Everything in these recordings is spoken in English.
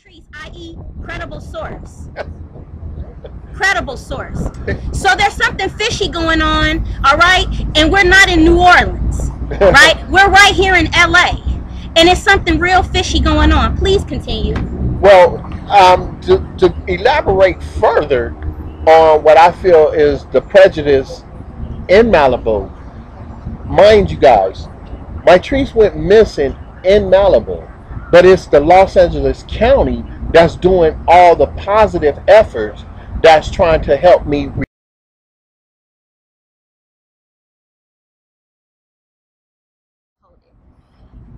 Mitrice, i.e. credible source. Credible source. So there's something fishy going on, all right? And we're not in New Orleans, right? We're right here in LA. And it's something real fishy going on. Please continue. Well, to elaborate further on what I feel is the prejudice in Malibu, mind you guys, Mitrice went missing in Malibu, but it's the Los Angeles County that's doing all the positive efforts that's trying to help me.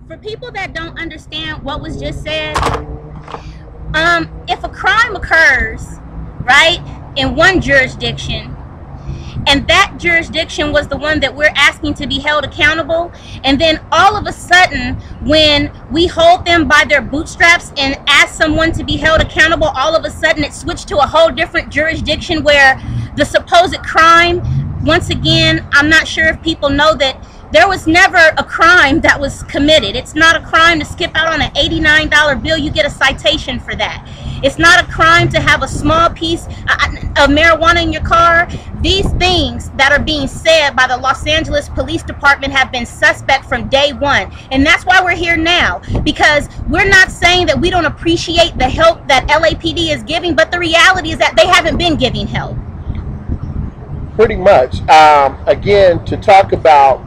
For people that don't understand what was just said, if a crime occurs, right, in one jurisdiction, and that jurisdiction was the one that we're asking to be held accountable, and then all of a sudden, when we hold them by their bootstraps and ask someone to be held accountable, all of a sudden it switched to a whole different jurisdiction where the supposed crime, once again, I'm not sure if people know that there was never a crime that was committed. It's not a crime to skip out on an $89 bill. You get a citation for that. It's not a crime to have a small piece of marijuana in your car. These things that are being said by the Los Angeles Police Department have been suspect from day one. And that's why we're here now, because we're not saying that we don't appreciate the help that LAPD is giving, but the reality is that they haven't been giving help. Pretty much. Again, to talk about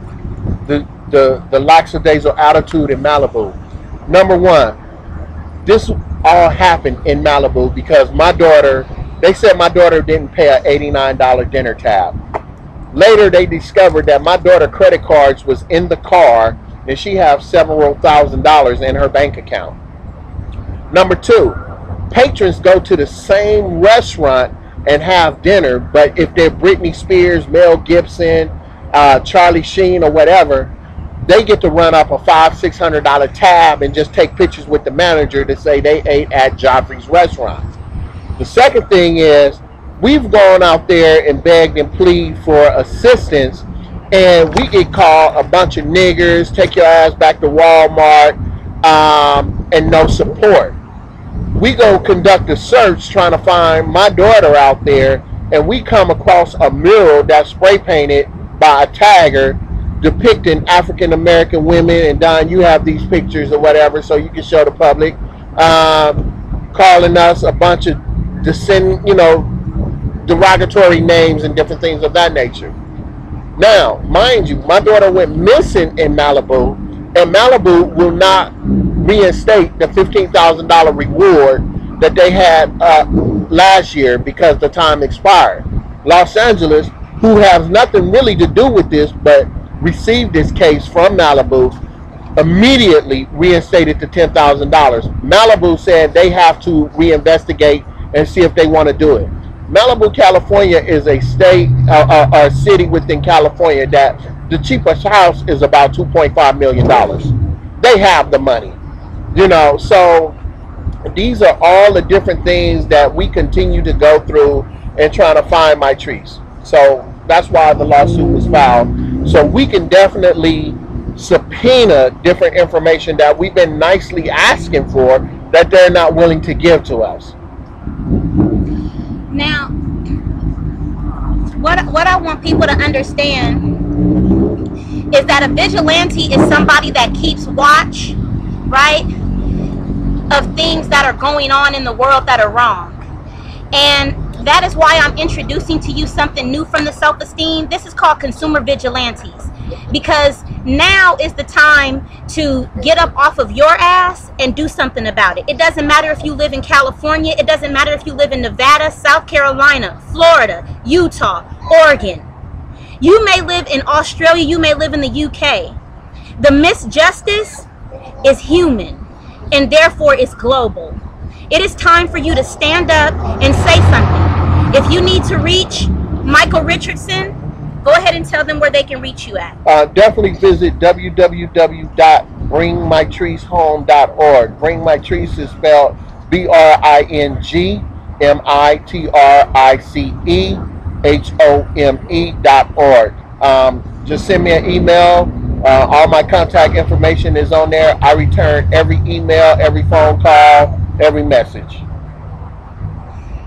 the lackadaisical attitude in Malibu. Number one, this all happened in Malibu because my daughter, they said my daughter didn't pay an $89 dinner tab. Later they discovered that my daughter's credit cards was in the car and she has several $1,000s in her bank account. Number two, patrons go to the same restaurant and have dinner, but if they're Britney Spears, Mel Gibson, Charlie Sheen or whatever, they get to run up a $500-600 tab and just take pictures with the manager to say they ate at Joffrey's restaurant. The second thing is, we've gone out there and begged and plead for assistance, and we get called a bunch of niggers, take your ass back to Walmart, and no support. We go conduct a search trying to find my daughter out there, and we come across a mural that's spray painted by a tagger depicting African American women, and Don, you have these pictures or whatever so you can show the public, calling us a bunch of derogatory names and different things of that nature. Now, mind you, my daughter went missing in Malibu, and Malibu will not reinstate the $15,000 reward that they had last year because the time expired. Los Angeles, who has nothing really to do with this but received this case from Malibu, immediately reinstated the $10,000. Malibu said they have to reinvestigate and see if they want to do it. Malibu, California is a state or city within California that the cheapest house is about $2.5 million. They have the money, so these are all the different things that we continue to go through and trying to find Mitrice. So that's why the lawsuit was filed. So we can definitely subpoena different information that we've been nicely asking for that they're not willing to give to us. Now, what I want people to understand is that a vigilante is somebody that keeps watch, right, of things that are going on in the world that are wrong. And that is why I'm introducing to you something new from the Self-Esteem. This is called Consumer Vigilantes. Because now is the time to get up off of your ass and do something about it. It doesn't matter if you live in California. It doesn't matter if you live in Nevada, South Carolina, Florida, Utah, Oregon. You may live in Australia. You may live in the UK. The misjustice is human, and therefore it's global. It is time for you to stand up and say something. If you need to reach Michael Richardson, go ahead and tell them where they can reach you at. Definitely visit www.bringmitricehome.org. Bring Mitrice is spelled BringMitricehome.org. Just send me an email. All my contact information is on there. I return every email, every phone call, every message.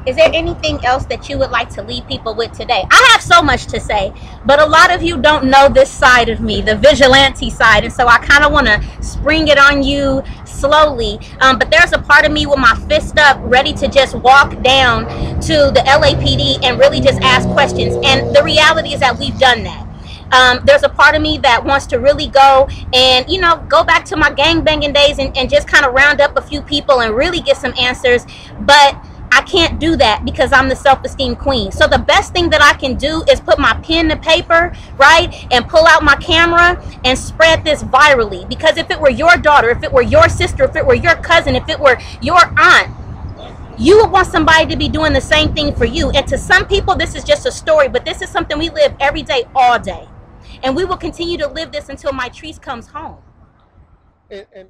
Is there anything else that you would like to leave people with today? I have so much to say, but a lot of you don't know this side of me, the vigilante side, and so I kind of want to spring it on you slowly. But there's a part of me with my fist up, ready to just walk down to the LAPD and really just ask questions. And the reality is that we've done that. There's a part of me that wants to really go and, you know, go back to my gangbanging days and just kind of round up a few people and really get some answers. But I can't do that because I'm the self-esteem queen. So the best thing that I can do is put my pen to paper, right, and pull out my camera and spread this virally. Because if it were your daughter, if it were your sister, if it were your cousin, if it were your aunt, you would want somebody to be doing the same thing for you. And to some people, this is just a story, but this is something we live every day, all day. And we will continue to live this until Mitrice comes home. And